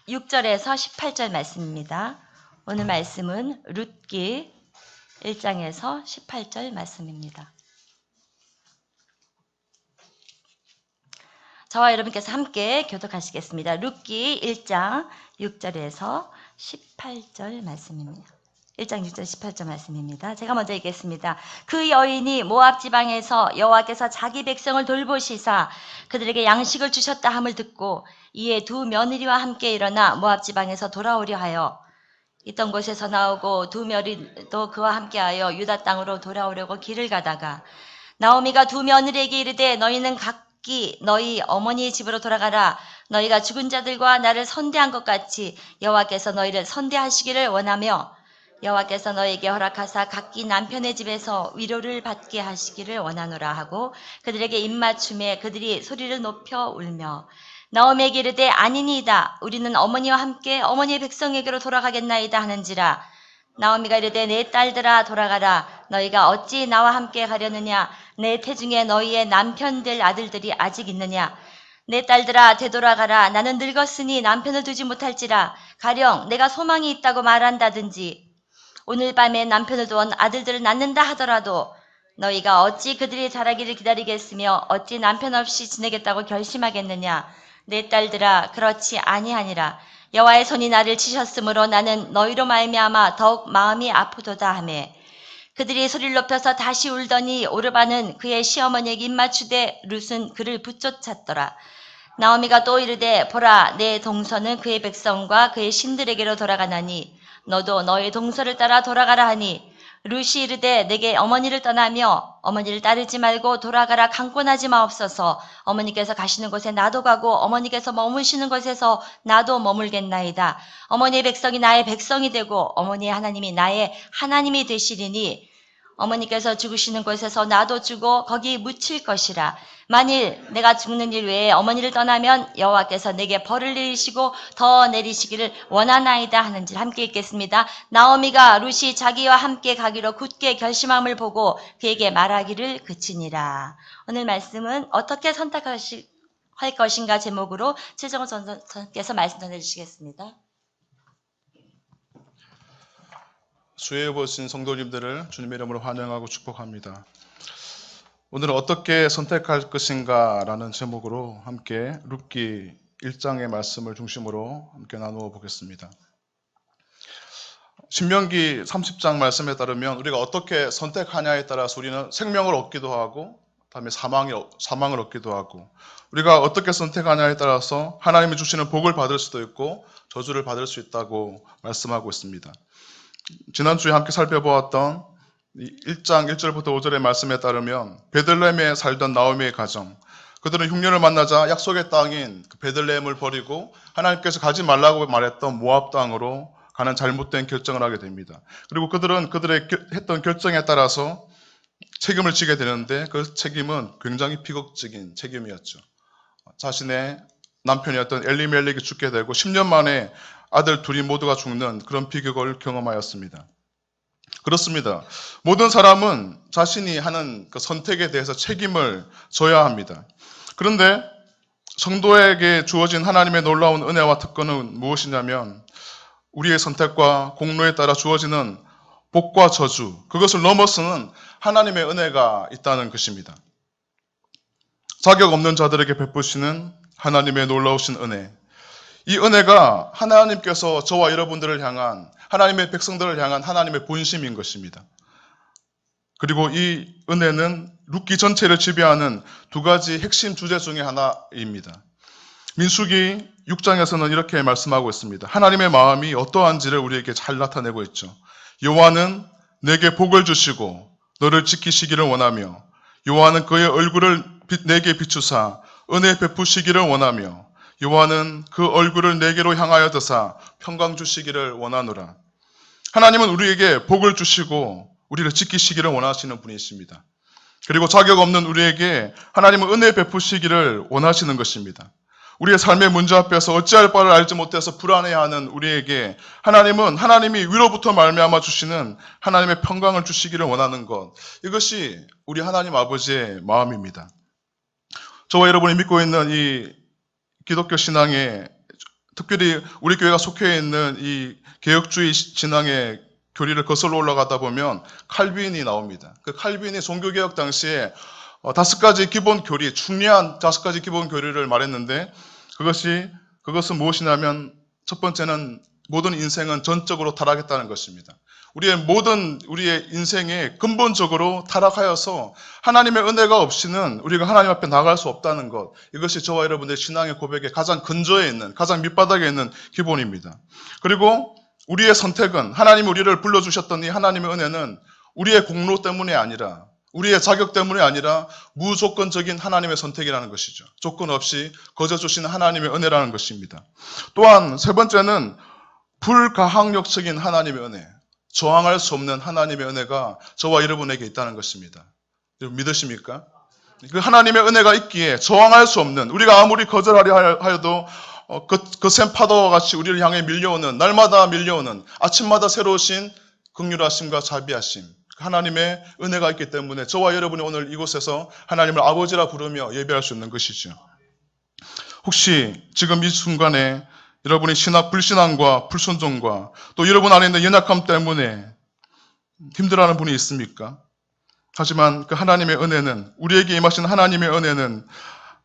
6절에서 18절 말씀입니다. 오늘 말씀은 룻기 1장에서 18절 말씀입니다. 저와 여러분께서 함께 교독하시겠습니다. 룻기 1장 6절에서 18절 말씀입니다. 1장 6절 18절 말씀입니다. 제가 먼저 읽겠습니다. 그 여인이 모압 지방에서 여호와께서 자기 백성을 돌보시사 그들에게 양식을 주셨다 함을 듣고 이에 두 며느리와 함께 일어나 모압 지방에서 돌아오려 하여 있던 곳에서 나오고 두 며느리도 그와 함께하여 유다 땅으로 돌아오려고 길을 가다가 나오미가 두 며느리에게 이르되 너희는 각기 너희 어머니의 집으로 돌아가라. 너희가 죽은 자들과 나를 선대한 것 같이 여호와께서 너희를 선대하시기를 원하며 여호와께서 너에게 허락하사 각기 남편의 집에서 위로를 받게 하시기를 원하노라 하고 그들에게 입맞춤에 그들이 소리를 높여 울며 나오미에게 이르되 아니니이다. 우리는 어머니와 함께 어머니의 백성에게로 돌아가겠나이다 하는지라. 나오미가 이르되 내 딸들아 돌아가라. 너희가 어찌 나와 함께 가려느냐. 내 태중에 너희의 남편들 아들들이 아직 있느냐. 내 딸들아 되돌아가라. 나는 늙었으니 남편을 두지 못할지라. 가령 내가 소망이 있다고 말한다든지 오늘 밤에 남편을 두어 아들들을 낳는다 하더라도 너희가 어찌 그들이 자라기를 기다리겠으며 어찌 남편 없이 지내겠다고 결심하겠느냐. 내 딸들아 그렇지 아니하니라. 여호와의 손이 나를 치셨으므로 나는 너희로 말미암아 더욱 마음이 아프도다 하매 그들이 소리를 높여서 다시 울더니 오르바는 그의 시어머니에게 입맞추되 룻은 그를 붙쫓았더라. 나오미가 또 이르되 보라 내 동서는 그의 백성과 그의 신들에게로 돌아가나니 너도 너의 동서를 따라 돌아가라 하니 룻이 이르되 내게 어머니를 떠나며 어머니를 따르지 말고 돌아가라 강권하지 마옵소서. 어머니께서 가시는 곳에 나도 가고 어머니께서 머무시는 곳에서 나도 머물겠나이다. 어머니의 백성이 나의 백성이 되고 어머니의 하나님이 나의 하나님이 되시리니 어머니께서 죽으시는 곳에서 나도 죽고 거기 묻힐 것이라. 만일 내가 죽는 일 외에 어머니를 떠나면 여호와께서 내게 벌을 내리시고 더 내리시기를 원하나이다 하는지 함께 읽겠습니다. 나오미가 룻이 자기와 함께 가기로 굳게 결심함을 보고 그에게 말하기를 그치니라. 오늘 말씀은 어떻게 선택할 것인가 제목으로 최정호 전사께서 말씀 전해주시겠습니다. 수혜해 보신 성도님들을 주님의 이름으로 환영하고 축복합니다. 오늘은 어떻게 선택할 것인가 라는 제목으로 함께 룻기 1장의 말씀을 중심으로 함께 나누어 보겠습니다. 신명기 30장 말씀에 따르면 우리가 어떻게 선택하냐에 따라서 우리는 생명을 얻기도 하고 다음에 사망을 얻기도 하고 우리가 어떻게 선택하냐에 따라서 하나님이 주시는 복을 받을 수도 있고 저주를 받을 수 있다고 말씀하고 있습니다. 지난주에 함께 살펴보았던 1장 1절부터 5절의 말씀에 따르면 베들레헴에 살던 나오미의 가정, 그들은 흉년을 만나자 약속의 땅인 베들레헴을 버리고 하나님께서 가지 말라고 말했던 모압 땅으로 가는 잘못된 결정을 하게 됩니다. 그리고 그들은 그들의 했던 결정에 따라서 책임을 지게 되는데 그 책임은 굉장히 비극적인 책임이었죠. 자신의 남편이었던 엘리멜렉이 죽게 되고 10년 만에 아들 둘이 모두가 죽는 그런 비극을 경험하였습니다. 그렇습니다. 모든 사람은 자신이 하는 그 선택에 대해서 책임을 져야 합니다. 그런데 성도에게 주어진 하나님의 놀라운 은혜와 특권은 무엇이냐면 우리의 선택과 공로에 따라 주어지는 복과 저주, 그것을 넘어서는 하나님의 은혜가 있다는 것입니다. 자격 없는 자들에게 베푸시는 하나님의 놀라우신 은혜. 이 은혜가 하나님께서 저와 여러분들을 향한 하나님의 백성들을 향한 하나님의 본심인 것입니다. 그리고 이 은혜는 룻기 전체를 지배하는 두 가지 핵심 주제 중에 하나입니다. 민수기 6장에서는 이렇게 말씀하고 있습니다. 하나님의 마음이 어떠한지를 우리에게 잘 나타내고 있죠. 여호와는 내게 복을 주시고 너를 지키시기를 원하며 여호와는 그의 얼굴을 내게 비추사 은혜 베푸시기를 원하며 여호와는 그 얼굴을 내게로 향하여 드사 평강 주시기를 원하노라. 하나님은 우리에게 복을 주시고 우리를 지키시기를 원하시는 분이십니다. 그리고 자격 없는 우리에게 하나님은 은혜 베푸시기를 원하시는 것입니다. 우리의 삶의 문제 앞에서 어찌할 바를 알지 못해서 불안해하는 우리에게 하나님은 하나님이 위로부터 말미암아 주시는 하나님의 평강을 주시기를 원하는 것, 이것이 우리 하나님 아버지의 마음입니다. 저와 여러분이 믿고 있는 이 기독교 신앙의 특별히 우리 교회가 속해 있는 이 개혁주의 진앙의 교리를 거슬러 올라가다 보면 칼빈이 나옵니다. 그 칼빈이 종교개혁 당시에 5가지 기본 교리, 중요한 5가지 기본 교리를 말했는데 그것은 무엇이냐면 첫 번째는 모든 인생은 전적으로 타락했다는 것입니다. 우리의 인생에 근본적으로 타락하여서 하나님의 은혜가 없이는 우리가 하나님 앞에 나갈 수 없다는 것. 이것이 저와 여러분들의 신앙의 고백의 가장 근저에 있는, 가장 밑바닥에 있는 기본입니다. 그리고 우리의 선택은 하나님이 우리를 불러주셨던 이 하나님의 은혜는 우리의 공로 때문이 아니라 우리의 자격 때문이 아니라 무조건적인 하나님의 선택이라는 것이죠. 조건 없이 거저 주시는 하나님의 은혜라는 것입니다. 또한 세 번째는 불가항력적인 하나님의 은혜, 저항할 수 없는 하나님의 은혜가 저와 여러분에게 있다는 것입니다. 믿으십니까? 그 하나님의 은혜가 있기에 저항할 수 없는, 우리가 아무리 거절하려 하여도 거센 파도와 같이 우리를 향해 밀려오는, 날마다 밀려오는, 아침마다 새로우신 긍휼하심과 자비하심, 하나님의 은혜가 있기 때문에 저와 여러분이 오늘 이곳에서 하나님을 아버지라 부르며 예배할 수 있는 것이죠. 혹시 지금 이 순간에 여러분이 불신앙과 불순종과 또 여러분 안에 있는 연약함 때문에 힘들어하는 분이 있습니까? 하지만 그 하나님의 은혜는, 우리에게 임하신 하나님의 은혜는,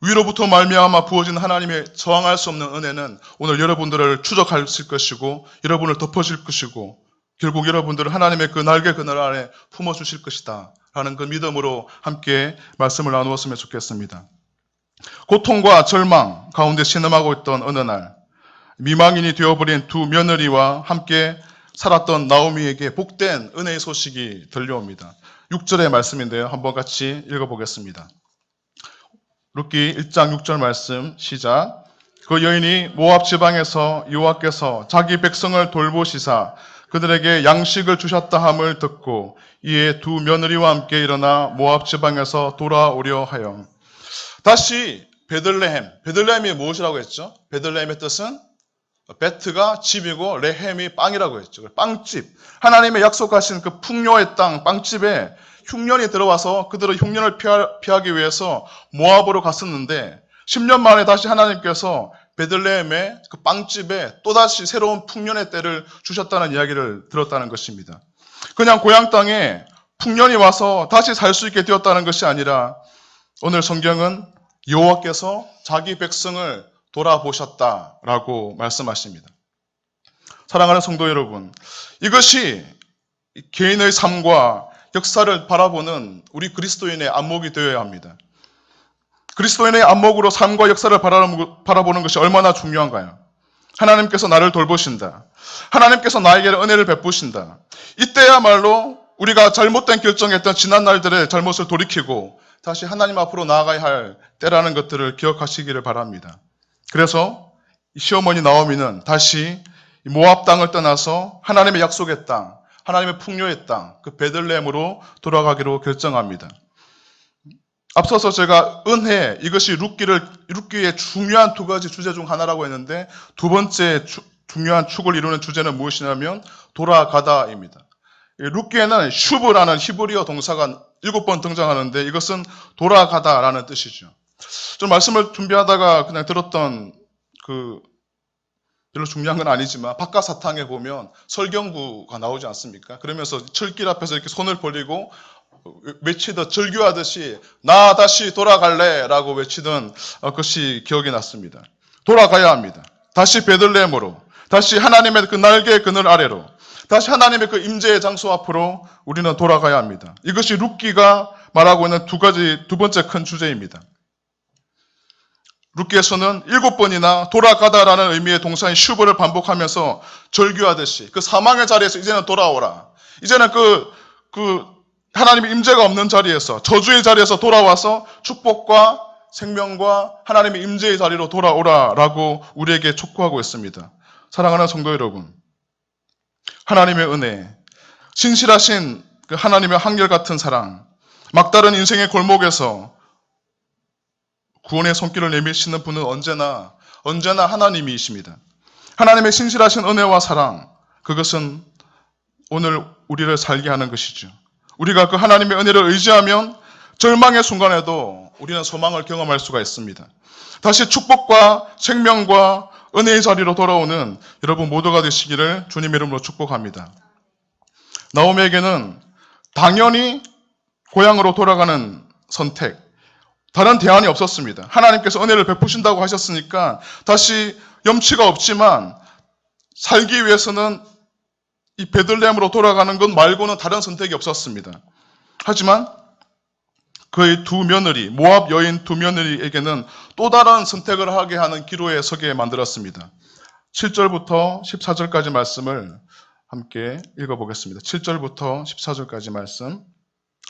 위로부터 말미암아 부어진 하나님의 저항할 수 없는 은혜는 오늘 여러분들을 추적하실 것이고 여러분을 덮어줄 것이고 결국 여러분들을 하나님의 그 날개 그늘 아래 품어주실 것이다 라는 그 믿음으로 함께 말씀을 나누었으면 좋겠습니다. 고통과 절망 가운데 신음하고 있던 어느 날 미망인이 되어버린 두 며느리와 함께 살았던 나오미에게 복된 은혜의 소식이 들려옵니다. 6절의 말씀인데요. 한번 같이 읽어보겠습니다. 룻기 1장 6절 말씀 시작. 그 여인이 모압 지방에서 여호와께서 자기 백성을 돌보시사 그들에게 양식을 주셨다 함을 듣고 이에 두 며느리와 함께 일어나 모압 지방에서 돌아오려 하여. 다시 베들레헴이 무엇이라고 했죠? 베들레헴의 뜻은 베트가 집이고 레헴이 빵이라고 했죠. 빵집. 하나님의 약속하신 그 풍요의 땅 빵집에 흉년이 들어와서 그들은 흉년을 피하기 위해서 모압으로 갔었는데 10년 만에 다시 하나님께서 베들레헴의 그 빵집에 또다시 새로운 풍년의 때를 주셨다는 이야기를 들었다는 것입니다. 그냥 고향 땅에 풍년이 와서 다시 살 수 있게 되었다는 것이 아니라 오늘 성경은 여호와께서 자기 백성을 돌아보셨다라고 말씀하십니다. 사랑하는 성도 여러분, 이것이 개인의 삶과 역사를 바라보는 우리 그리스도인의 안목이 되어야 합니다. 그리스도인의 안목으로 삶과 역사를 바라보는 것이 얼마나 중요한가요? 하나님께서 나를 돌보신다. 하나님께서 나에게 은혜를 베푸신다. 이때야말로 우리가 잘못된 결정했던 지난 날들의 잘못을 돌이키고 다시 하나님 앞으로 나아가야 할 때라는 것들을 기억하시기를 바랍니다. 그래서 시어머니 나오미는 다시 모압 땅을 떠나서 하나님의 약속의 땅, 하나님의 풍요의 땅, 그 베들레헴으로 돌아가기로 결정합니다. 앞서서 제가 은혜, 이것이 룻기의 중요한 두 가지 주제 중 하나라고 했는데 두 번째 중요한 축을 이루는 주제는 무엇이냐면 돌아가다입니다. 룻기에는 슈브라는 히브리어 동사가 7번 등장하는데 이것은 돌아가다라는 뜻이죠. 좀 말씀을 준비하다가 그냥 들었던 별로 중요한 건 아니지만 바깥 사탕에 보면 설경구가 나오지 않습니까? 그러면서 철길 앞에서 이렇게 손을 벌리고 외치듯 절규하듯이 나 다시 돌아갈래 라고 외치던 것이 기억이 났습니다. 돌아가야 합니다. 다시 베들레헴으로, 다시 하나님의 그 날개 그늘 아래로, 다시 하나님의 그 임재의 장소 앞으로 우리는 돌아가야 합니다. 이것이 룻기가 말하고 있는 두 번째 큰 주제입니다. 룻기에서는 7번이나 돌아가다라는 의미의 동사인 슈브를 반복하면서 절규하듯이 그 사망의 자리에서 이제는 돌아오라. 이제는 그 하나님의 임재가 없는 자리에서, 저주의 자리에서 돌아와서 축복과 생명과 하나님의 임재의 자리로 돌아오라라고 우리에게 촉구하고 있습니다. 사랑하는 성도 여러분, 하나님의 은혜, 신실하신 그 하나님의 한결같은 사랑, 막다른 인생의 골목에서 구원의 손길을 내미시는 분은 언제나 하나님이십니다. 하나님의 신실하신 은혜와 사랑, 그것은 오늘 우리를 살게 하는 것이죠. 우리가 그 하나님의 은혜를 의지하면 절망의 순간에도 우리는 소망을 경험할 수가 있습니다. 다시 축복과 생명과 은혜의 자리로 돌아오는 여러분 모두가 되시기를 주님 이름으로 축복합니다. 나오미에게는 당연히 고향으로 돌아가는 선택, 다른 대안이 없었습니다. 하나님께서 은혜를 베푸신다고 하셨으니까 다시 염치가 없지만 살기 위해서는 이 베들레헴으로 돌아가는 것 말고는 다른 선택이 없었습니다. 하지만 그의 두 며느리, 모압 여인 두 며느리에게는 또 다른 선택을 하게 하는 기로에 서게 만들었습니다. 7절부터 14절까지 말씀을 함께 읽어보겠습니다. 7절부터 14절까지 말씀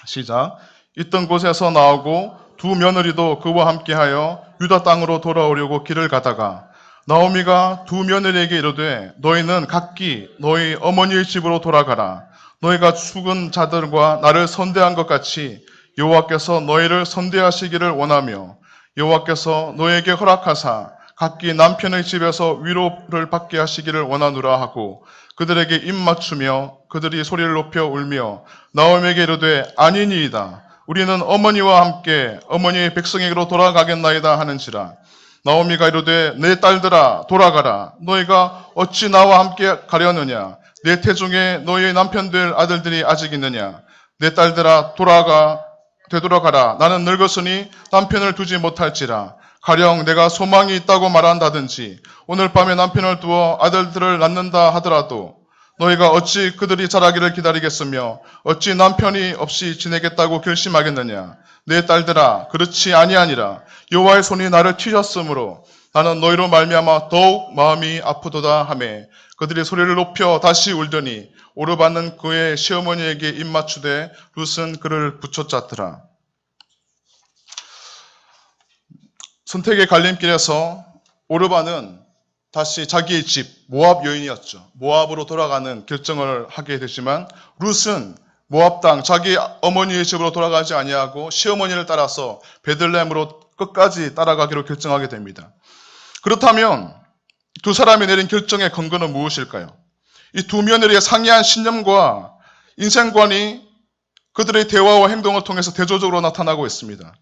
시작. 있던 곳에서 나오고 두 며느리도 그와 함께하여 유다 땅으로 돌아오려고 길을 가다가 나오미가 두 며느리에게 이르되 너희는 각기 너희 어머니의 집으로 돌아가라. 너희가 죽은 자들과 나를 선대한 것 같이 여호와께서 너희를 선대하시기를 원하며 여호와께서 너희에게 허락하사 각기 남편의 집에서 위로를 받게 하시기를 원하노라 하고 그들에게 입 맞추며 그들이 소리를 높여 울며 나오미에게 이르되 아니니이다. 우리는 어머니와 함께 어머니의 백성에게로 돌아가겠나이다 하는지라. 나오미가 이르되 내 딸들아 돌아가라. 너희가 어찌 나와 함께 가려느냐. 내 태중에 너희의 남편들 아들들이 아직 있느냐. 내 딸들아 되돌아가라. 나는 늙었으니 남편을 두지 못할지라. 가령 내가 소망이 있다고 말한다든지 오늘 밤에 남편을 두어 아들들을 낳는다 하더라도 너희가 어찌 그들이 자라기를 기다리겠으며 어찌 남편이 없이 지내겠다고 결심하겠느냐. 내 딸들아 그렇지 아니하니라. 여호와의 손이 나를 치셨으므로 나는 너희로 말미암아 더욱 마음이 아프도다 하매 그들이 소리를 높여 다시 울더니 오르바는 그의 시어머니에게 입 맞추되 룻은 그를 붙여짰더라. 선택의 갈림길에서 오르바는 다시 자기의 집 모압 여인이었죠. 모압으로 돌아가는 결정을 하게 되지만 룻은 모압 땅 자기 어머니의 집으로 돌아가지 아니하고 시어머니를 따라서 베들레헴으로 끝까지 따라가기로 결정하게 됩니다. 그렇다면 두 사람이 내린 결정의 근거는 무엇일까요? 이 두 며느리의 상이한 신념과 인생관이 그들의 대화와 행동을 통해서 대조적으로 나타나고 있습니다.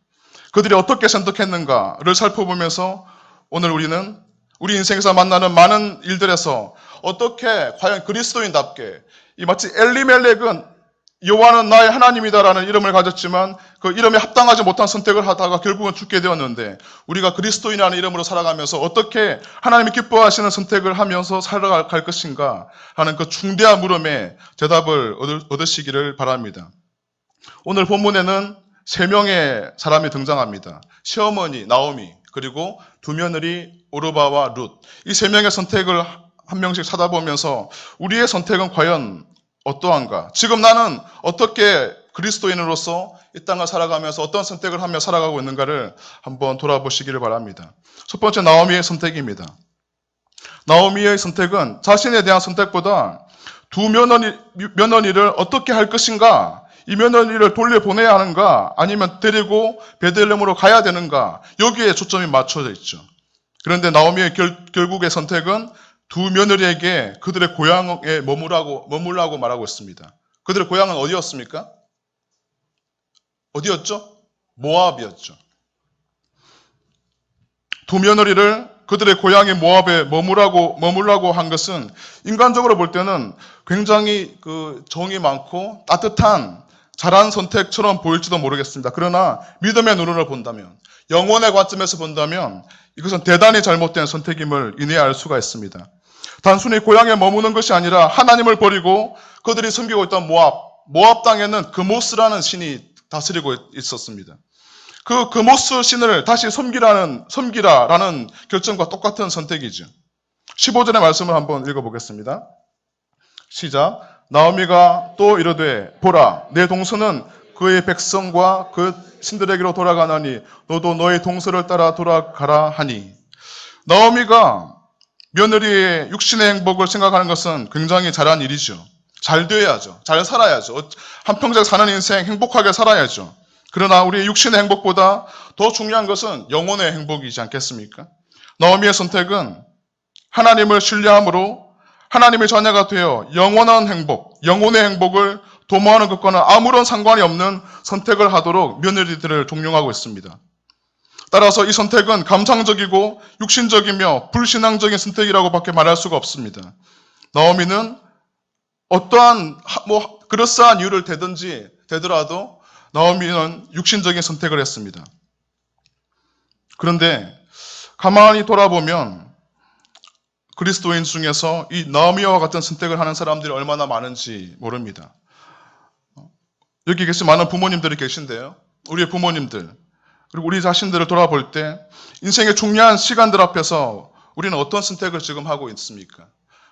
그들이 어떻게 선택했는가를 살펴보면서 오늘 우리는 우리 인생에서 만나는 많은 일들에서 어떻게 과연 그리스도인답게 이 마치 엘리멜렉은 여호와는 나의 하나님이다라는 이름을 가졌지만 그 이름에 합당하지 못한 선택을 하다가 결국은 죽게 되었는데 우리가 그리스도인이라는 이름으로 살아가면서 어떻게 하나님이 기뻐하시는 선택을 하면서 살아갈 것인가 하는 그 중대한 물음에 대답을 얻으시기를 바랍니다. 오늘 본문에는 3명의 사람이 등장합니다. 시어머니 나오미 그리고 두 며느리 오르바와 룻. 이 3명의 선택을 한 명씩 찾아보면서 우리의 선택은 과연 어떠한가? 지금 나는 어떻게 그리스도인으로서 이 땅을 살아가면서 어떤 선택을 하며 살아가고 있는가를 한번 돌아보시기를 바랍니다. 첫 번째 나오미의 선택입니다. 나오미의 선택은 자신에 대한 선택보다 두 며느리를 어떻게 할 것인가? 이 며느리를 돌려보내야 하는가? 아니면 데리고 베들레헴으로 가야 되는가? 여기에 초점이 맞춰져 있죠. 그런데 나오미의 결국의 선택은 두 며느리에게 그들의 고향에 머물라고 말하고 있습니다. 그들의 고향은 어디였습니까? 어디였죠? 모압이었죠. 두 며느리를 그들의 고향의 모압에 머물라고 한 것은 인간적으로 볼 때는 굉장히 정이 많고 따뜻한 잘한 선택처럼 보일지도 모르겠습니다. 그러나 믿음의 눈으로 본다면, 영혼의 관점에서 본다면 이것은 대단히 잘못된 선택임을 이내야 알 수가 있습니다. 단순히 고향에 머무는 것이 아니라 하나님을 버리고 그들이 섬기고 있던 모압 땅에는 그모스라는 신이 다스리고 있었습니다. 그 그모스 신을 다시 섬기라라는 결정과 똑같은 선택이죠. 15절의 말씀을 한번 읽어보겠습니다. 시작. 나오미가 또 이르되 보라 내 동서는 그의 백성과 그 신들에게로 돌아가나니 너도 너의 동서를 따라 돌아가라 하니. 나오미가 며느리의 육신의 행복을 생각하는 것은 굉장히 잘한 일이죠. 잘 되어야죠. 잘 살아야죠. 한평생 사는 인생 행복하게 살아야죠. 그러나 우리의 육신의 행복보다 더 중요한 것은 영혼의 행복이지 않겠습니까? 나오미의 선택은 하나님을 신뢰함으로 하나님의 자녀가 되어 영원한 행복, 영혼의 행복을 도모하는 것과는 아무런 상관이 없는 선택을 하도록 며느리들을 종용하고 있습니다. 따라서 이 선택은 감상적이고 육신적이며 불신앙적인 선택이라고밖에 말할 수가 없습니다. 나오미는 어떠한 그럴싸한 이유를 대더라도 나오미는 육신적인 선택을 했습니다. 그런데 가만히 돌아보면 그리스도인 중에서 이 나오미와 같은 선택을 하는 사람들이 얼마나 많은지 모릅니다. 여기 계신 많은 부모님들이 계신데요. 우리의 부모님들, 그리고 우리 자신들을 돌아볼 때 인생의 중요한 시간들 앞에서 우리는 어떤 선택을 지금 하고 있습니까?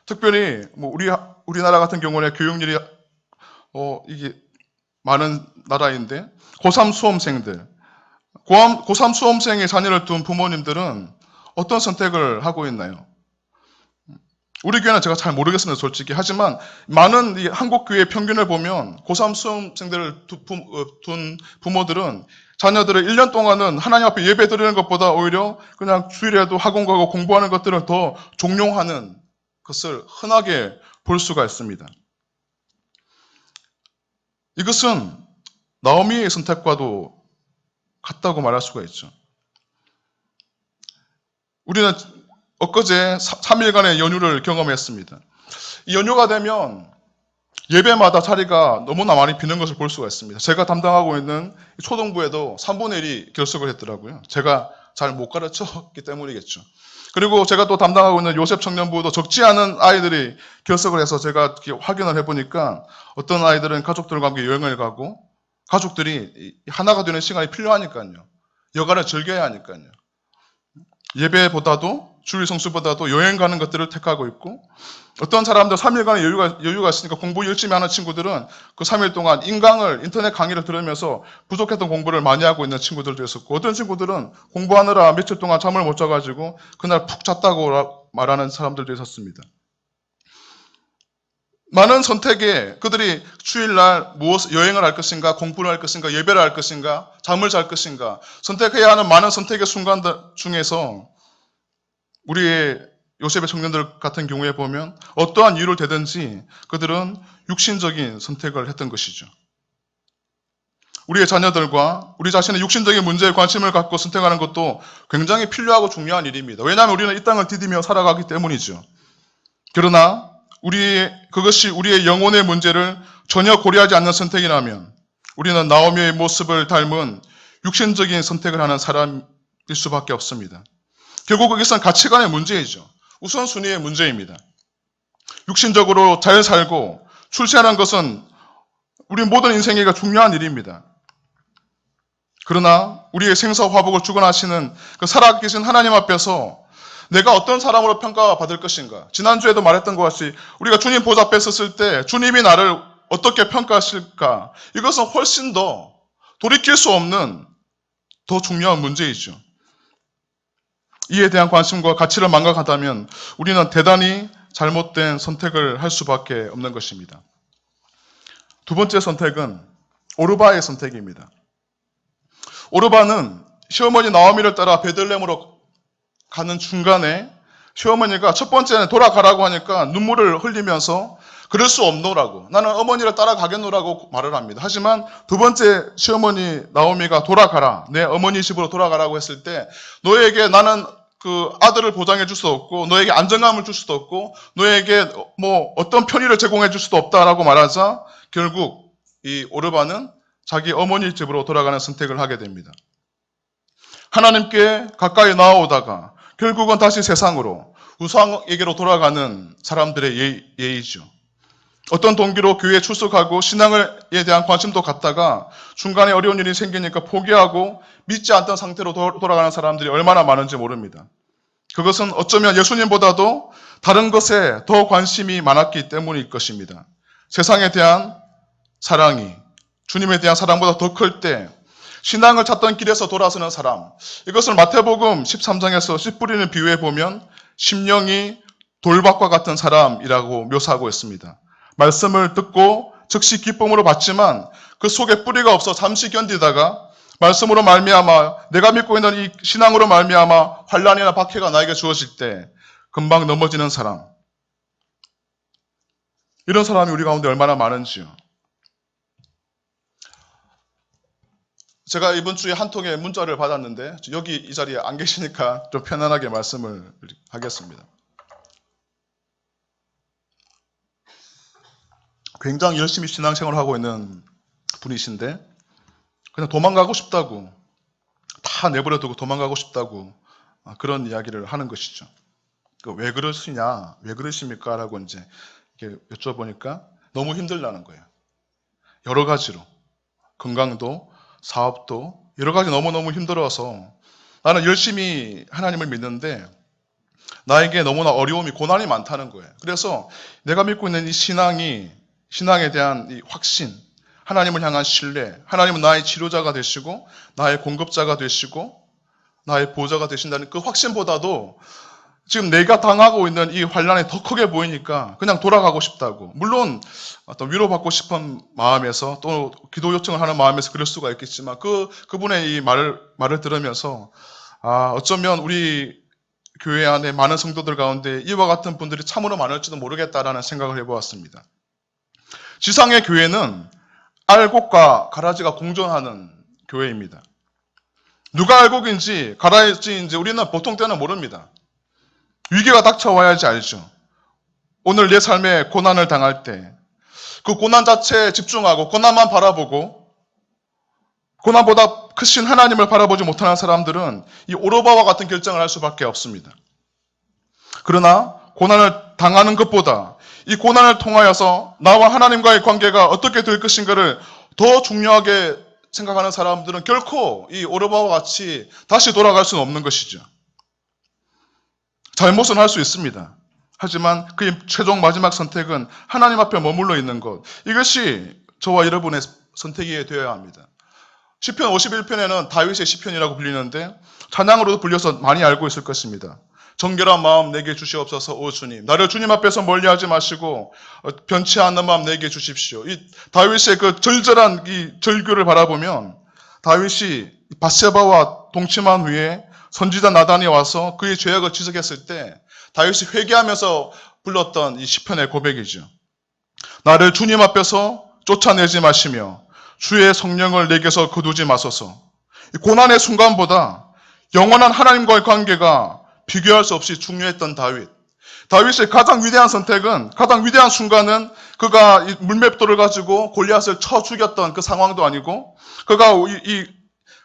특별히 우리나라 같은 경우는 교육열이 이게 많은 나라인데 고3 수험생들, 고3 수험생의 자녀를 둔 부모님들은 어떤 선택을 하고 있나요? 우리 교회는 제가 잘 모르겠습니다, 솔직히. 하지만 많은 이 한국 교회 평균을 보면 고3 수험생들을 둔 부모들은 자녀들을 1년 동안은 하나님 앞에 예배 드리는 것보다 오히려 그냥 주일에도 학원 가고 공부하는 것들을 더 종용하는 것을 흔하게 볼 수가 있습니다. 이것은 나오미의 선택과도 같다고 말할 수가 있죠. 우리는 엊그제 3일간의 연휴를 경험했습니다. 이 연휴가 되면 예배마다 자리가 너무나 많이 비는 것을 볼 수가 있습니다. 제가 담당하고 있는 초등부에도 3분의 1이 결석을 했더라고요. 제가 잘 못 가르쳤기 때문이겠죠. 그리고 제가 또 담당하고 있는 요셉 청년부도 적지 않은 아이들이 결석을 해서 제가 확인을 해보니까 어떤 아이들은 가족들과 함께 여행을 가고 가족들이 하나가 되는 시간이 필요하니까요. 여가를 즐겨야 하니까요. 예배보다도 주일 성수보다도 여행 가는 것들을 택하고 있고 어떤 사람들 3일간의 여유가 있으니까 공부 열심히 하는 친구들은 그 3일 동안 인터넷 강의를 들으면서 부족했던 공부를 많이 하고 있는 친구들도 있었고 어떤 친구들은 공부하느라 며칠 동안 잠을 못 자가지고 그날 푹 잤다고 말하는 사람들도 있었습니다. 많은 선택에 그들이 주일날 여행을 할 것인가, 공부를 할 것인가, 예배를 할 것인가, 잠을 잘 것인가 선택해야 하는 많은 선택의 순간들 중에서 우리의 요셉의 청년들 같은 경우에 보면 어떠한 이유를 대든지 그들은 육신적인 선택을 했던 것이죠. 우리의 자녀들과 우리 자신의 육신적인 문제에 관심을 갖고 선택하는 것도 굉장히 필요하고 중요한 일입니다. 왜냐하면 우리는 이 땅을 디디며 살아가기 때문이죠. 그러나 그것이 우리의 영혼의 문제를 전혀 고려하지 않는 선택이라면 우리는 나오미의 모습을 닮은 육신적인 선택을 하는 사람일 수밖에 없습니다. 결국 거기서는 가치관의 문제이죠. 우선순위의 문제입니다. 육신적으로 잘 살고 출세하는 것은 우리 모든 인생에게 중요한 일입니다. 그러나 우리의 생사화복을 주관하시는 그 살아계신 하나님 앞에서 내가 어떤 사람으로 평가받을 것인가. 지난주에도 말했던 것 같이 우리가 주님 보좌 앞에 섰을 때 주님이 나를 어떻게 평가하실까. 이것은 훨씬 더 돌이킬 수 없는 더 중요한 문제이죠. 이에 대한 관심과 가치를 망각한다면 우리는 대단히 잘못된 선택을 할 수밖에 없는 것입니다. 두 번째 선택은 오르바의 선택입니다. 오르바는 시어머니 나오미를 따라 베들레헴으로 가는 중간에 시어머니가 첫 번째는 돌아가라고 하니까 눈물을 흘리면서 그럴 수 없노라고 나는 어머니를 따라가겠노라고 말을 합니다. 하지만 두 번째 시어머니 나오미가 돌아가라 내 어머니 집으로 돌아가라고 했을 때 너에게 나는 그 아들을 보장해 줄 수 없고 너에게 안정감을 줄 수도 없고 너에게 어떤 편의를 제공해 줄 수도 없다라고 말하자 결국 이 오르바는 자기 어머니 집으로 돌아가는 선택을 하게 됩니다. 하나님께 가까이 나아오다가 결국은 다시 세상으로 우상에게로 돌아가는 사람들의 예의죠. 어떤 동기로 교회에 출석하고 신앙에 대한 관심도 갖다가 중간에 어려운 일이 생기니까 포기하고 믿지 않던 상태로 돌아가는 사람들이 얼마나 많은지 모릅니다. 그것은 어쩌면 예수님보다도 다른 것에 더 관심이 많았기 때문일 것입니다. 세상에 대한 사랑이 주님에 대한 사랑보다 더 클 때 신앙을 찾던 길에서 돌아서는 사람. 이것을 마태복음 13장에서 씨 뿌리는 비유에 보면 심령이 돌밭과 같은 사람이라고 묘사하고 있습니다. 말씀을 듣고 즉시 기쁨으로 받지만 그 속에 뿌리가 없어 잠시 견디다가 말씀으로 말미암아 내가 믿고 있는 이 신앙으로 말미암아 환난이나 박해가 나에게 주어질 때 금방 넘어지는 사람. 이런 사람이 우리 가운데 얼마나 많은지요. 제가 이번 주에 한 통의 문자를 받았는데 여기 이 자리에 안 계시니까 좀 편안하게 말씀을 하겠습니다. 굉장히 열심히 신앙생활을 하고 있는 분이신데 그냥 도망가고 싶다고, 다 내버려두고 도망가고 싶다고 그런 이야기를 하는 것이죠. 왜 그러시냐, 왜 그러십니까? 라고 이제 이렇게 여쭤보니까 너무 힘들다는 거예요. 여러 가지로. 건강도, 사업도, 여러 가지 너무너무 힘들어서 나는 열심히 하나님을 믿는데 나에게 너무나 어려움이, 고난이 많다는 거예요. 그래서 내가 믿고 있는 이 신앙에 대한 이 확신, 하나님을 향한 신뢰, 하나님은 나의 치료자가 되시고 나의 공급자가 되시고 나의 보호자가 되신다는 그 확신보다도 지금 내가 당하고 있는 이 환난이 더 크게 보이니까 그냥 돌아가고 싶다고. 물론 어떤 위로받고 싶은 마음에서 또 기도 요청을 하는 마음에서 그럴 수가 있겠지만 그분의 이 말을 들으면서 어쩌면 우리 교회 안에 많은 성도들 가운데 이와 같은 분들이 참으로 많을지도 모르겠다라는 생각을 해보았습니다. 지상의 교회는 알곡과 가라지가 공존하는 교회입니다. 누가 알곡인지 가라지인지 우리는 보통 때는 모릅니다. 위기가 닥쳐와야지 알죠. 오늘 내 삶에 고난을 당할 때 그 고난 자체에 집중하고 고난만 바라보고 고난보다 크신 하나님을 바라보지 못하는 사람들은 이 오로바와 같은 결정을 할 수밖에 없습니다. 그러나 고난을 당하는 것보다 이 고난을 통하여서 나와 하나님과의 관계가 어떻게 될 것인가를 더 중요하게 생각하는 사람들은 결코 이 오로바와 같이 다시 돌아갈 수는 없는 것이죠. 잘못은 할 수 있습니다. 하지만 그의 최종 마지막 선택은 하나님 앞에 머물러 있는 것. 이것이 저와 여러분의 선택이 되어야 합니다. 시편 51편에는 다윗의 시편이라고 불리는데 찬양으로도 불려서 많이 알고 있을 것입니다. 정결한 마음 내게 주시옵소서 오 주님. 나를 주님 앞에서 멀리하지 마시고 변치 않는 마음 내게 주십시오. 이 다윗의 그 절절한 이 절규를 바라보면 다윗이 밧세바와 동침한 후에 선지자 나단이 와서 그의 죄악을 지적했을 때 다윗이 회개하면서 불렀던 이 시편의 고백이죠. 나를 주님 앞에서 쫓아내지 마시며 주의 성령을 내게서 거두지 마소서. 고난의 순간보다 영원한 하나님과의 관계가 비교할 수 없이 중요했던 다윗. 다윗의 가장 위대한 선택은, 가장 위대한 순간은 그가 이 물맷돌을 가지고 골리앗을 쳐 죽였던 그 상황도 아니고 그가 이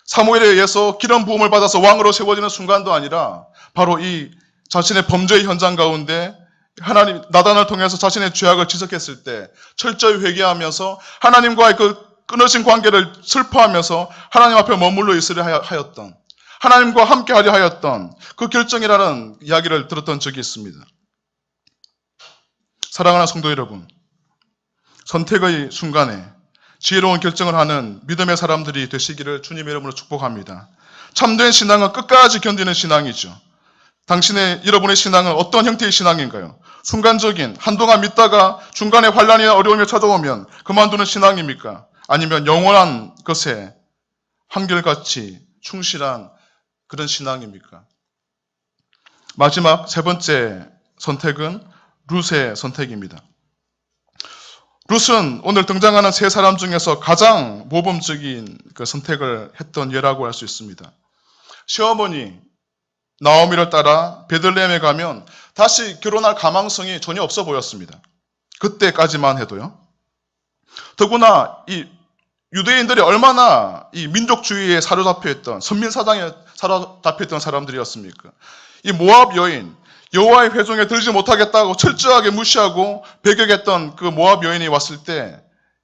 사무엘에 의해서 기름 부음을 받아서 왕으로 세워지는 순간도 아니라 바로 이 자신의 범죄의 현장 가운데 하나님 나단을 통해서 자신의 죄악을 지적했을 때 철저히 회개하면서 하나님과의 그 끊어진 관계를 슬퍼하면서 하나님 앞에 머물러 있으려 하였던, 하나님과 함께 하려 하였던 그 결정이라는 이야기를 들었던 적이 있습니다. 사랑하는 성도 여러분, 선택의 순간에 지혜로운 결정을 하는 믿음의 사람들이 되시기를 주님의 이름으로 축복합니다. 참된 신앙은 끝까지 견디는 신앙이죠. 여러분의 신앙은 어떤 형태의 신앙인가요? 순간적인, 한동안 믿다가 중간에 환난이나 어려움이 찾아오면 그만두는 신앙입니까? 아니면 영원한 것에 한결같이 충실한 그런 신앙입니까? 마지막 세 번째 선택은 룻의 선택입니다. 룻은 오늘 등장하는 세 사람 중에서 가장 모범적인 그 선택을 했던 예라고 할 수 있습니다. 시어머니 나오미를 따라 베들레헴에 가면 다시 결혼할 가망성이 전혀 없어 보였습니다. 그때까지만 해도요. 더구나 이 유대인들이 얼마나 이 민족주의에 사로잡혀 있던, 선민사상에 사로잡혀 있던 사람들이었습니까? 이 모압 여인, 여호와의 회중에 들지 못하겠다고 철저하게 무시하고 배격했던 그 모압 여인이 왔을 때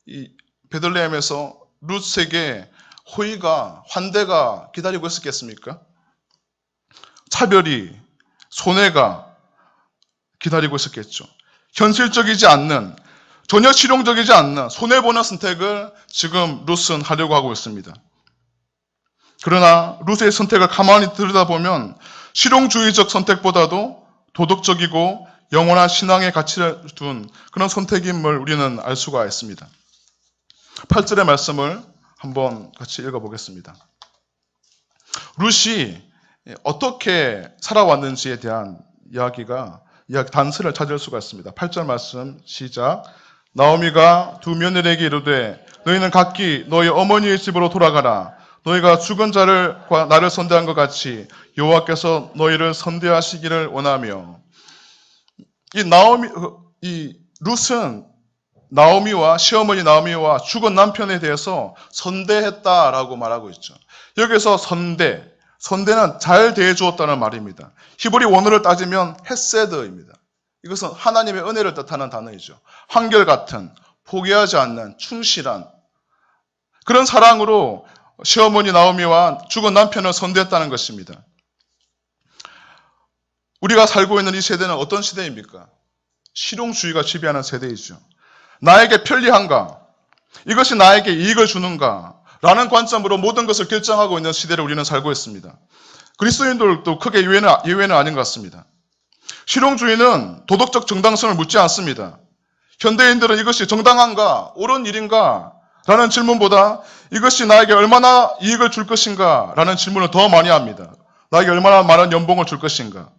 이 베들레헴에서 룻에게 호의가, 환대가 기다리고 있었겠습니까? 차별이, 손해가 기다리고 있었겠죠. 현실적이지 않는, 전혀 실용적이지 않는 손해보는 선택을 지금 룻은 하려고 하고 있습니다. 그러나 룻의 선택을 가만히 들여다보면 실용주의적 선택보다도 도덕적이고 영원한 신앙의 가치를 둔 그런 선택임을 우리는 알 수가 있습니다. 8절의 말씀을 한번 같이 읽어보겠습니다. 룻이 어떻게 살아왔는지에 대한 이야기 단서를 찾을 수가 있습니다. 8절 말씀 시작. 나오미가 두 며느리에게 이르되 너희는 각기 너희 어머니의 집으로 돌아가라. 너희가 죽은 자를과 나를 선대한 것 같이 여호와께서 너희를 선대하시기를 원하며. 이 룻은 나오미와 시어머니 나오미와 죽은 남편에 대해서 선대했다라고 말하고 있죠. 여기서 선대는 잘 대해주었다는 말입니다. 히브리 원어를 따지면 헤세드입니다. 이것은 하나님의 은혜를 뜻하는 단어이죠. 한결같은, 포기하지 않는, 충실한 그런 사랑으로 시어머니 나오미와 죽은 남편을 선대했다는 것입니다. 우리가 살고 있는 이 세대는 어떤 시대입니까? 실용주의가 지배하는 세대이죠. 나에게 편리한가? 이것이 나에게 이익을 주는가? 라는 관점으로 모든 것을 결정하고 있는 시대를 우리는 살고 있습니다. 그리스도인들도 크게 예외는 아닌 것 같습니다. 실용주의는 도덕적 정당성을 묻지 않습니다. 현대인들은 이것이 정당한가? 옳은 일인가? 라는 질문보다 이것이 나에게 얼마나 이익을 줄 것인가? 라는 질문을 더 많이 합니다. 나에게 얼마나 많은 연봉을 줄 것인가?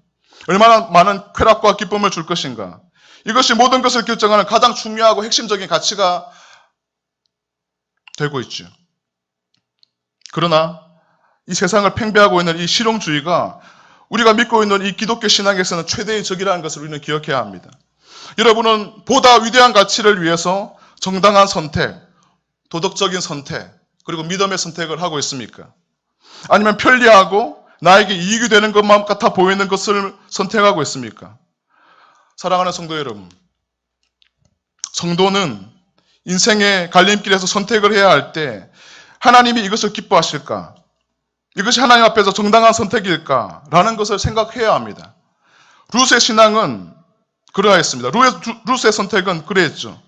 얼마나 많은 쾌락과 기쁨을 줄 것인가? 이것이 모든 것을 결정하는 가장 중요하고 핵심적인 가치가 되고 있죠. 그러나 이 세상을 팽배하고 있는 이 실용주의가 우리가 믿고 있는 이 기독교 신앙에서는 최대의 적이라는 것을 우리는 기억해야 합니다. 여러분은 보다 위대한 가치를 위해서 정당한 선택, 도덕적인 선택, 그리고 믿음의 선택을 하고 있습니까? 아니면 편리하고 나에게 이익이 되는 것만 같아 보이는 것을 선택하고 있습니까? 사랑하는 성도 여러분, 성도는 인생의 갈림길에서 선택을 해야 할 때 하나님이 이것을 기뻐하실까? 이것이 하나님 앞에서 정당한 선택일까? 라는 것을 생각해야 합니다. 룻의 신앙은 그러하였습니다. 룻의 선택은 그러했죠.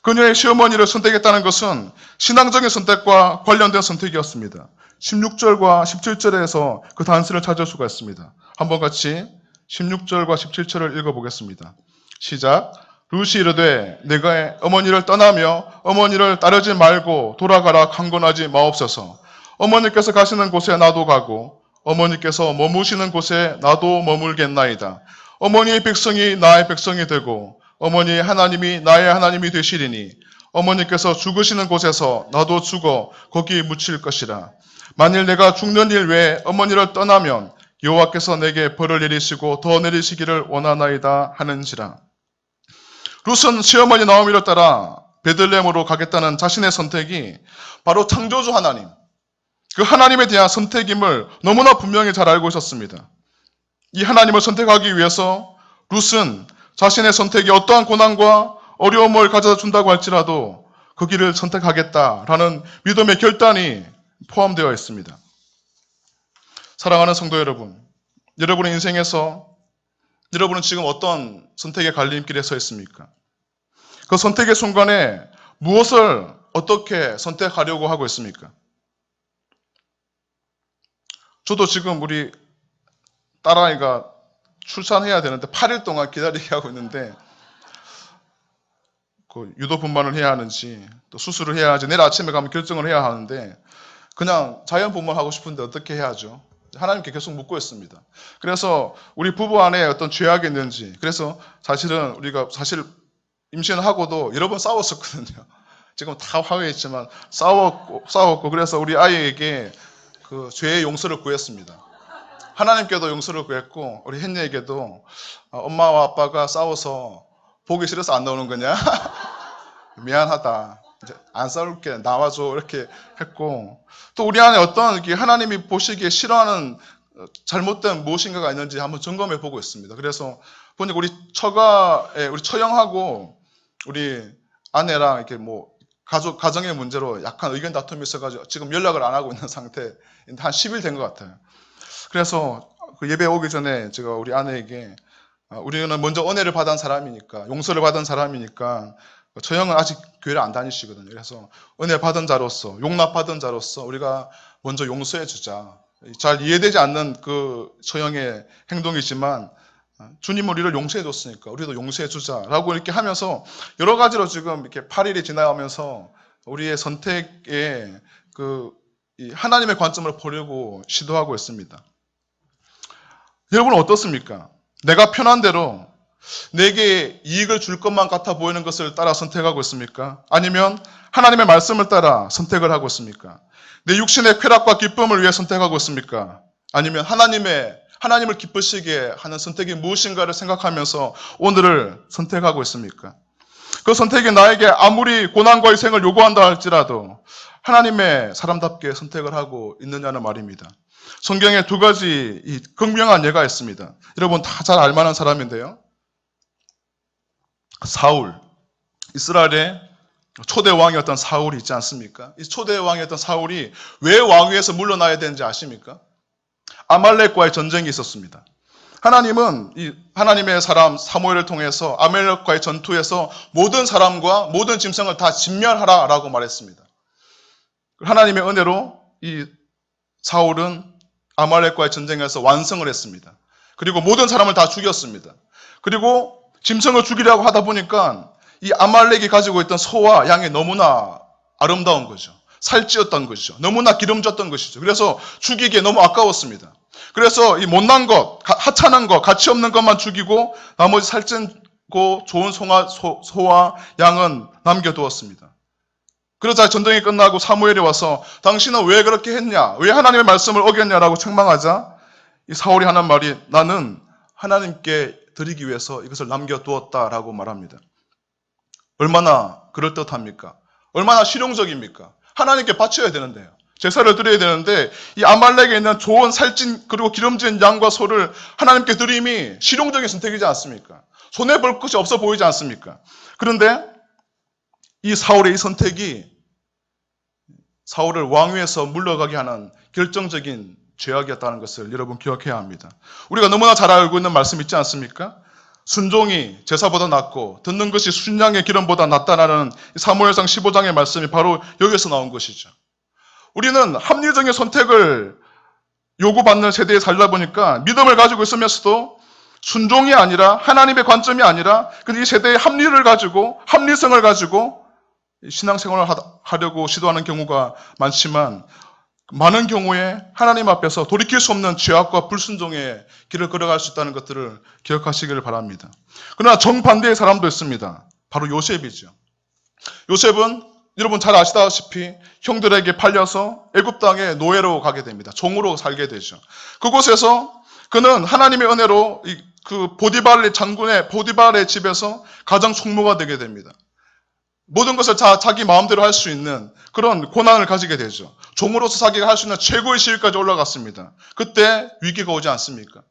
그녀의 시어머니를 선택했다는 것은 신앙적인 선택과 관련된 선택이었습니다. 16절과 17절에서 그 단서를 찾을 수가 있습니다. 한번 같이 16절과 17절을 읽어보겠습니다. 시작. 룻이 이르되 내가 어머니를 떠나며 어머니를 따르지 말고 돌아가라 강권하지 마옵소서. 어머니께서 가시는 곳에 나도 가고 어머니께서 머무시는 곳에 나도 머물겠나이다. 어머니의 백성이 나의 백성이 되고 어머니의 하나님이 나의 하나님이 되시리니 어머니께서 죽으시는 곳에서 나도 죽어 거기 묻힐 것이라. 만일 내가 죽는 일 외에 어머니를 떠나면 여호와께서 내게 벌을 내리시고 더 내리시기를 원하나이다 하는지라. 룻은 시어머니 나오미를 따라 베들레헴으로 가겠다는 자신의 선택이 바로 창조주 하나님, 그 하나님에 대한 선택임을 너무나 분명히 잘 알고 있었습니다. 이 하나님을 선택하기 위해서 룻은 자신의 선택이 어떠한 고난과 어려움을 가져다 준다고 할지라도 그 길을 선택하겠다라는 믿음의 결단이 포함되어 있습니다. 사랑하는 성도 여러분, 여러분의 인생에서 여러분은 지금 어떤 선택의 갈림길에 서 있습니까? 그 선택의 순간에 무엇을 어떻게 선택하려고 하고 있습니까? 저도 지금 우리 딸아이가 출산해야 되는데 8일 동안 기다리게 하고 있는데 그 유도 분만을 해야 하는지 또 수술을 해야 하지 내일 아침에 가면 결정을 해야 하는데 그냥 자연 분만하고 싶은데 어떻게 해야죠? 하나님께 계속 묻고 있습니다. 그래서 우리 부부 안에 어떤 죄악이 있는지, 그래서 사실은 우리가 사실 임신을 하고도 여러 번 싸웠었거든요. 지금 다 화해했지만 싸웠고 그래서 우리 아이에게 그 죄의 용서를 구했습니다. 하나님께도 용서를 구했고 우리 헨리에게도 엄마와 아빠가 싸워서 보기 싫어서 안 나오는 거냐? 미안하다. 이제 안 싸울게 나와줘 이렇게 했고 또 우리 안에 어떤 하나님이 보시기에 싫어하는 잘못된 무엇인가가 있는지 한번 점검해 보고 있습니다. 그래서 보니까 우리 처형하고 우리 아내랑 이렇게 뭐 가정의 문제로 약간 의견 다툼이 있어가지고 지금 연락을 안 하고 있는 상태 한 10일 된 것 같아요. 그래서 그 예배 오기 전에 제가 우리 아내에게 우리는 먼저 은혜를 받은 사람이니까 용서를 받은 사람이니까 처형은 아직 교회를 안 다니시거든요. 그래서 은혜 받은 자로서 용납 받은 자로서 우리가 먼저 용서해 주자. 잘 이해되지 않는 그 처형의 행동이지만 주님 우리를 용서해 줬으니까 우리도 용서해 주자라고 이렇게 하면서 여러 가지로 지금 이렇게 8일이 지나가면서 우리의 선택에 이 하나님의 관점을 보려고 시도하고 있습니다. 여러분은 어떻습니까? 내가 편한 대로 내게 이익을 줄 것만 같아 보이는 것을 따라 선택하고 있습니까? 아니면 하나님의 말씀을 따라 선택을 하고 있습니까? 내 육신의 쾌락과 기쁨을 위해 선택하고 있습니까? 아니면 하나님을 기쁘시게 하는 선택이 무엇인가를 생각하면서 오늘을 선택하고 있습니까? 그 선택이 나에게 아무리 고난과 희생을 요구한다 할지라도 하나님의 사람답게 선택을 하고 있느냐는 말입니다. 성경에 두 가지 극명한 예가 있습니다. 여러분 다 잘 알만한 사람인데요. 사울, 이스라엘의 초대 왕이었던 사울이 있지 않습니까? 이 초대 왕이었던 사울이 왜 왕위에서 물러나야 되는지 아십니까? 아말렉과의 전쟁이 있었습니다. 하나님은 하나님의 사람 사무엘을 통해서 아말렉과의 전투에서 모든 사람과 모든 짐승을 다 진멸하라라고 말했습니다. 하나님의 은혜로 이 사울은 아말렉과의 전쟁에서 완성을 했습니다. 그리고 모든 사람을 다 죽였습니다. 그리고 짐승을 죽이려고 하다 보니까 이 아말렉이 가지고 있던 소와 양이 너무나 아름다운 거죠. 살찌었던 것이죠. 너무나 기름졌던 것이죠. 그래서 죽이기에 너무 아까웠습니다. 그래서 이 못난 것, 하찮은 것, 가치 없는 것만 죽이고 나머지 살찐고 좋은 소와 양은 남겨두었습니다. 그러자 전쟁이 끝나고 사무엘이 와서 당신은 왜 그렇게 했냐? 왜 하나님의 말씀을 어겼냐라고 책망하자 이 사울이 하는 말이 나는 하나님께 드리기 위해서 이것을 남겨두었다라고 말합니다. 얼마나 그럴듯합니까? 얼마나 실용적입니까? 하나님께 바쳐야 되는데요. 제사를 드려야 되는데 이 아말렉에 있는 좋은 살찐 그리고 기름진 양과 소를 하나님께 드림이 실용적인 선택이지 않습니까? 손해볼 것이 없어 보이지 않습니까? 그런데 이 사울의 이 선택이 사울을 왕위에서 물러가게 하는 결정적인 죄악이었다는 것을 여러분 기억해야 합니다. 우리가 너무나 잘 알고 있는 말씀 있지 않습니까? 순종이 제사보다 낫고 듣는 것이 순양의 기름보다 낫다라는 사무엘상 15장의 말씀이 바로 여기서 나온 것이죠. 우리는 합리적인 선택을 요구받는 세대에 살다 보니까 믿음을 가지고 있으면서도 순종이 아니라 하나님의 관점이 아니라 이 세대의 합리성을 가지고 신앙생활을 하려고 시도하는 경우가 많지만 많은 경우에 하나님 앞에서 돌이킬 수 없는 죄악과 불순종의 길을 걸어갈 수 있다는 것들을 기억하시기를 바랍니다. 그러나 정반대의 사람도 있습니다. 바로 요셉이죠. 요셉은 여러분 잘 아시다시피 형들에게 팔려서 애굽 땅에 노예로 가게 됩니다. 종으로 살게 되죠. 그곳에서 그는 하나님의 은혜로 그 보디발의 집에서 가장 총무가 되게 됩니다. 모든 것을 자기 마음대로 할 수 있는 그런 고난을 가지게 되죠. 종으로서 자기가 할 수 있는 최고의 시위까지 올라갔습니다. 그때 위기가 오지 않습니까?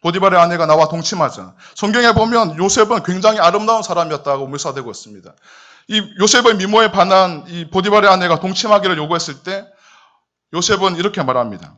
보디발의 아내가 나와 동침하자. 성경에 보면 요셉은 굉장히 아름다운 사람이었다고 묘사되고 있습니다. 이 요셉의 미모에 반한 이 보디발의 아내가 동침하기를 요구했을 때 요셉은 이렇게 말합니다.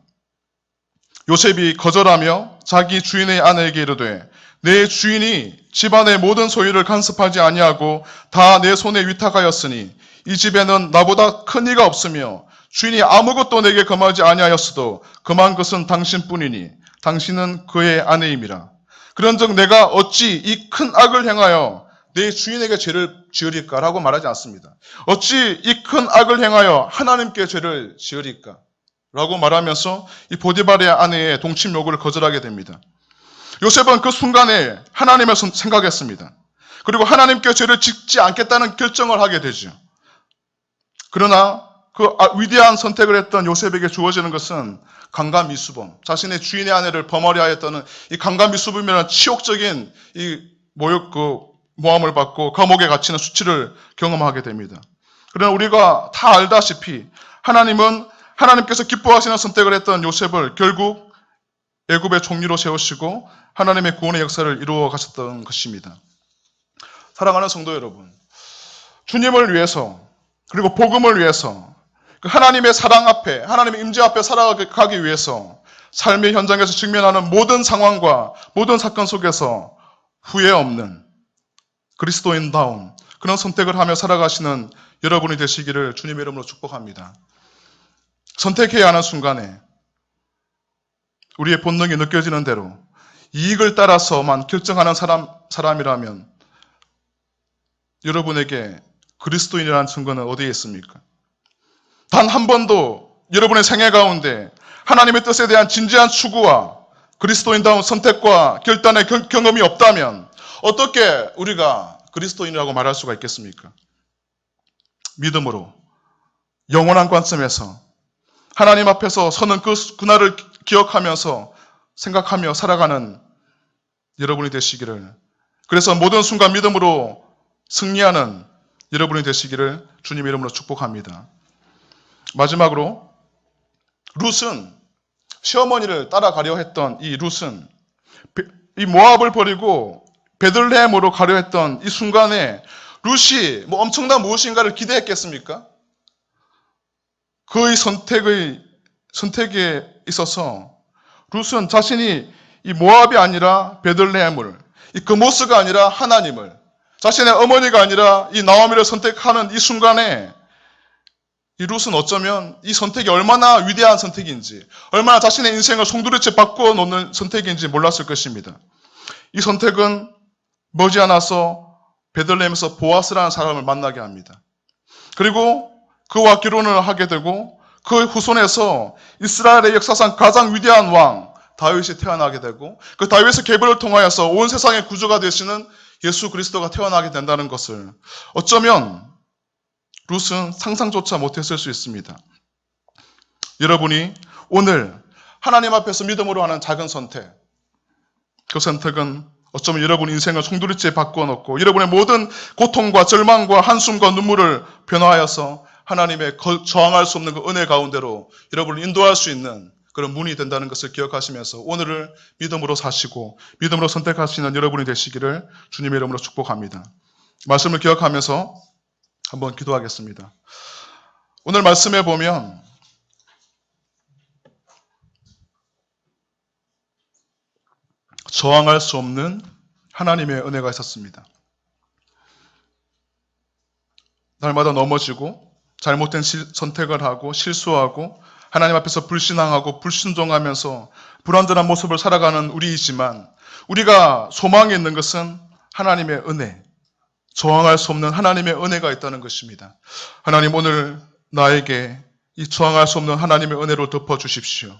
요셉이 거절하며 자기 주인의 아내에게 이르되 내 주인이 집안의 모든 소유를 간섭하지 아니하고 다 내 손에 위탁하였으니 이 집에는 나보다 큰 이가 없으며 주인이 아무것도 내게 금하지 아니하였어도 금한 것은 당신뿐이니 당신은 그의 아내임이라. 그런즉 내가 어찌 이 큰 악을 행하여 내 주인에게 죄를 지으리까라고 말하지 않습니다. 어찌 이 큰 악을 행하여 하나님께 죄를 지으리까? 라고 말하면서 이 보디발의 아내의 동침 요구를 거절하게 됩니다. 요셉은 그 순간에 하나님을 생각했습니다. 그리고 하나님께 죄를 짓지 않겠다는 결정을 하게 되죠. 그러나 그 위대한 선택을 했던 요셉에게 주어지는 것은 강간미수범, 자신의 주인의 아내를 범하려 하였다는 이 강간미수범이라는 치욕적인 이 모함을 받고 감옥에 갇히는 수치를 경험하게 됩니다. 그러나 우리가 다 알다시피 하나님은 하나님께서 기뻐하시는 선택을 했던 요셉을 결국 애굽의 총리로 세우시고 하나님의 구원의 역사를 이루어 가셨던 것입니다. 사랑하는 성도 여러분, 주님을 위해서 그리고 복음을 위해서 그 하나님의 사랑 앞에 하나님의 임재 앞에 살아가기 위해서 삶의 현장에서 직면하는 모든 상황과 모든 사건 속에서 후회 없는 그리스도인다운 그런 선택을 하며 살아가시는 여러분이 되시기를 주님의 이름으로 축복합니다. 선택해야 하는 순간에 우리의 본능이 느껴지는 대로 이익을 따라서만 결정하는 사람이라면 여러분에게 그리스도인이라는 증거는 어디에 있습니까? 단 한 번도 여러분의 생애 가운데 하나님의 뜻에 대한 진지한 추구와 그리스도인다운 선택과 결단의 경험이 없다면 어떻게 우리가 그리스도인이라고 말할 수가 있겠습니까? 믿음으로 영원한 관점에서 하나님 앞에서 서는 그날을 기억하면서 생각하며 살아가는 여러분이 되시기를, 그래서 모든 순간 믿음으로 승리하는 여러분이 되시기를 주님의 이름으로 축복합니다. 마지막으로 룻은, 시어머니를 따라가려 했던 이 룻은 이 모압을 버리고 베들레헴으로 가려 했던 이 순간에 룻이 엄청난 무엇인가를 기대했겠습니까? 그의 선택에 있어서 룻은 자신이 이 모압이 아니라 베들레헴을, 이 그모스가 아니라 하나님을, 자신의 어머니가 아니라 이 나오미를 선택하는 이 순간에 이 룻은 어쩌면 이 선택이 얼마나 위대한 선택인지, 얼마나 자신의 인생을 송두리째 바꾸어 놓는 선택인지 몰랐을 것입니다. 이 선택은 머지않아서 베들레헴에서 보아스라는 사람을 만나게 합니다. 그리고 그와 결혼을 하게 되고 그 후손에서 이스라엘의 역사상 가장 위대한 왕 다윗이 태어나게 되고, 그 다윗의 계보를 통하여서 온 세상의 구주가 되시는 예수 그리스도가 태어나게 된다는 것을 어쩌면 룻은 상상조차 못했을 수 있습니다. 여러분이 오늘 하나님 앞에서 믿음으로 하는 작은 선택, 그 선택은 어쩌면 여러분 인생을 송두리째 바꾸어 놓고 여러분의 모든 고통과 절망과 한숨과 눈물을 변화하여서 하나님의 저항할 수 없는 그 은혜 가운데로 여러분을 인도할 수 있는 그런 문이 된다는 것을 기억하시면서 오늘을 믿음으로 사시고 믿음으로 선택하시는 여러분이 되시기를 주님의 이름으로 축복합니다. 말씀을 기억하면서 한번 기도하겠습니다. 오늘 말씀에 보면 저항할 수 없는 하나님의 은혜가 있었습니다. 날마다 넘어지고 잘못된 선택을 하고 실수하고 하나님 앞에서 불신앙하고 불순종하면서 불완전한 모습을 살아가는 우리이지만 우리가 소망이 있는 것은 하나님의 은혜, 저항할 수 없는 하나님의 은혜가 있다는 것입니다. 하나님, 오늘 나에게 이 저항할 수 없는 하나님의 은혜로 덮어주십시오.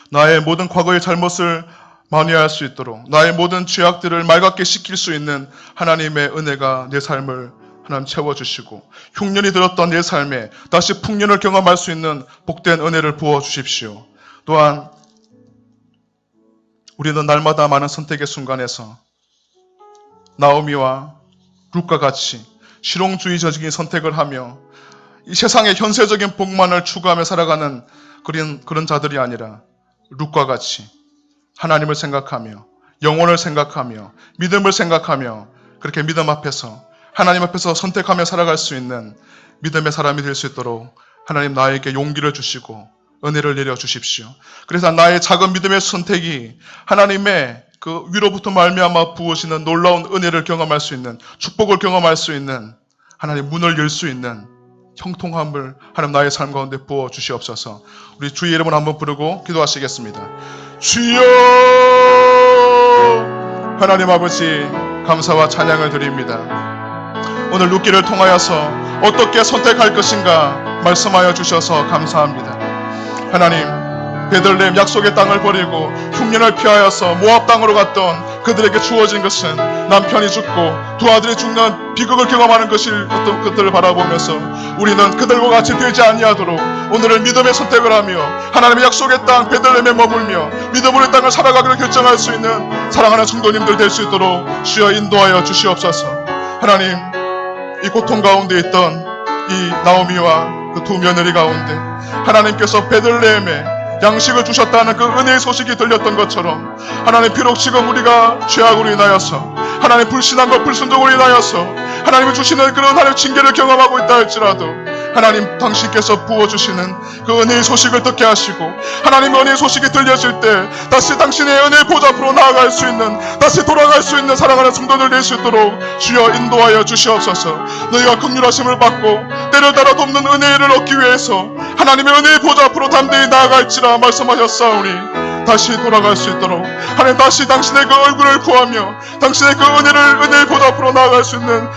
나의 모든 과거의 잘못을 만회할 수 있도록, 나의 모든 죄악들을 맑게 씻길 수 있는 하나님의 은혜가 내 삶을 하나님 채워주시고 흉년이 들었던 내 삶에 다시 풍년을 경험할 수 있는 복된 은혜를 부어주십시오. 또한 우리는 날마다 많은 선택의 순간에서 나오미와 룻과 같이 실용주의적인 선택을 하며 이 세상의 현세적인 복만을 추구하며 살아가는 그런 자들이 아니라 룻과 같이 하나님을 생각하며 영혼을 생각하며 믿음을 생각하며 그렇게 믿음 앞에서 하나님 앞에서 선택하며 살아갈 수 있는 믿음의 사람이 될 수 있도록 하나님 나에게 용기를 주시고 은혜를 내려주십시오. 그래서 나의 작은 믿음의 선택이 하나님의 그 위로부터 말미암아 부으시는 놀라운 은혜를 경험할 수 있는, 축복을 경험할 수 있는 하나님 문을 열 수 있는 형통함을 하나님 나의 삶 가운데 부어 주시옵소서. 우리 주의 이름을 한번 부르고 기도하시겠습니다. 주여! 하나님 아버지, 감사와 찬양을 드립니다. 오늘 룻기를 통하여서 어떻게 선택할 것인가 말씀하여 주셔서 감사합니다. 하나님, 베들레헴 약속의 땅을 버리고 흉년을 피하여서 모압 땅으로 갔던 그들에게 주어진 것은 남편이 죽고 두 아들이 죽는 비극을 경험하는 어떤 것들을 바라보면서 우리는 그들과 같이 되지 아니하도록 오늘은 믿음의 선택을 하며 하나님의 약속의 땅 베들레헴에 머물며 믿음으로 이 땅을 살아가기를 결정할 수 있는 사랑하는 성도님들 될 수 있도록 주여 인도하여 주시옵소서. 하나님, 이 고통 가운데 있던 이 나오미와 그 두 며느리 가운데 하나님께서 베들레헴에 양식을 주셨다는 그 은혜의 소식이 들렸던 것처럼 하나님, 비록 지금 우리가 죄악으로 인하여서 하나님 불신앙과 불순종으로 인하여서 하나님이 주시는 그런 하나님의 징계를 경험하고 있다 할지라도 하나님, 당신께서 부어주시는 그 은혜의 소식을 듣게 하시고 하나님의 은혜의 소식이 들려질 때 다시 당신의 은혜의 보좌 앞으로 나아갈 수 있는, 다시 돌아갈 수 있는 사랑하는 성도들 될 수 있도록 주여 인도하여 주시옵소서. 너희가 긍휼하심을 받고 때를 따라 돕는 은혜를 얻기 위해서 하나님의 은혜의 보좌 앞으로 담대히 나아갈지라 말씀하셨사오니 다시 돌아갈 수 있도록 하나님, 다시 당신의 그 얼굴을 구하며 당신의 그 은혜의 보좌 앞으로 나아갈 수 있는